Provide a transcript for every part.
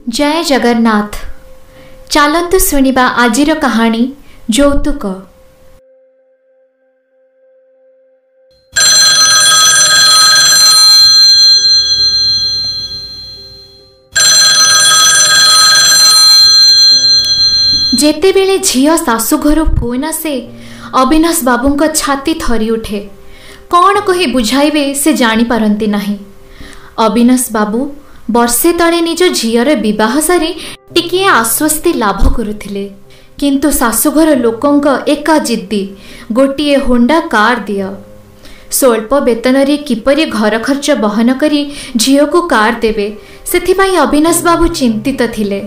जय जगन्नाथ। चलतु शुणिबा आजिर कहानी यौतुक। जेतेबेले झियो शाशुघर फोन आसे अविनाश बाबूंक छाती थरी उठे। कौन कही बुझाइबे से जानी पारंती नाही। अविनाश बाबू वर्षे तले निज झीयर विवाह सारी टिके आश्वस्ति लाभ करुथिले, किंतु शाशुघर लोकंक एका जिद्दी गोटिए होंडा कार दिया। स्वल्प वेतन रे किपरि घर खर्च बहन करी झील को कार देवे सेथिपाई अविनाश बाबू चिंतित थिले।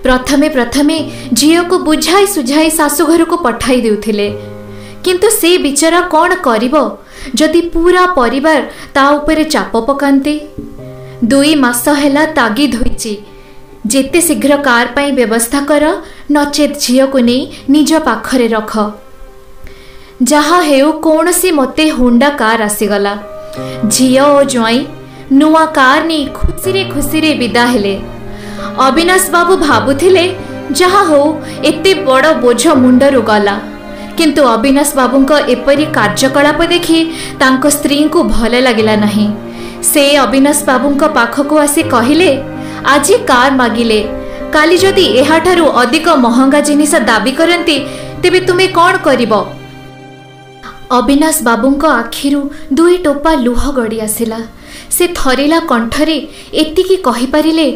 प्रथमे प्रथमे झील को बुझाई सुझाई शाशुघर को पठाई देउथिले, किंतु से बिचारा कौन करिबो जदि पूरा परिवार ता उपरे चाप पकान्ते। 2 मास हैला तागिद होइची, जेते शीघ्र कार पाई व्यवस्था कर, नचेत झील को नहीं निज पाखरे रख। जहा हेउ कौनसी मते होंडा कार आसीगला। झील और ज्वाई नुआ कार नहीं खुशी रे विदा हेले। अविनाश बाबू भाबुथिले जहा हो एते बड़ बोझ मुंडरू गला, किंतु अविनाश बाबूंक एपरी कार्यकलाप देखि तांको स्त्री को भल लगिला नहीं। से अविनाश बाबूंक पाखको आसी कहिले, आज कार मागिले काली जदि एहाठारु अधिक महंगा जिनिस दाबी करंती तेबे तुमे कौन करिबो। अविनाश बाबूंक आखिरु 2 टोपा लुह गड़ी आसिला। से थरिला कंठरे एतिकी कहि पारिले,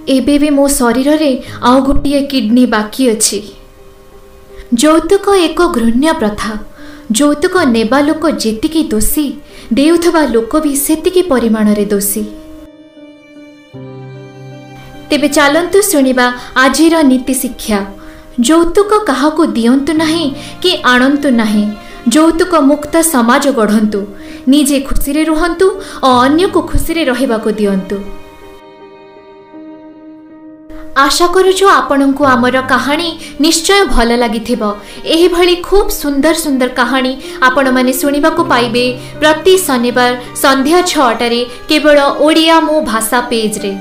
एबे भी मो शरीर रे आउ गोटिए किडनी बाकी अछि। यौतुक एक घृण्य प्रथा। यौतुक नेबा लोक जेतिकी दोषी, देउथबा लोक भी सेतिकी परिमाण रे दोषी। तेबे चलंतु शुणिबा आजिर नीति शिक्षा। यौतुक काहाकू दियंतु नहीं कि आणंतु नहीं। यौतुक मुक्त समाज गढ़ंतु, निजे खुशी रे रुहंतु और अन्य को खुशी रे रहिबाको दियंतु। आशा करूछु आपनकु आमर कहानी निश्चय भल लागिथिबो। एही भली खूब सुंदर सुंदर कहानी आपण माने सुनिबाकू पाइबे प्रति शनिवार संध्या 6 टारे केवल ओडिया मो भाषा पेज रे।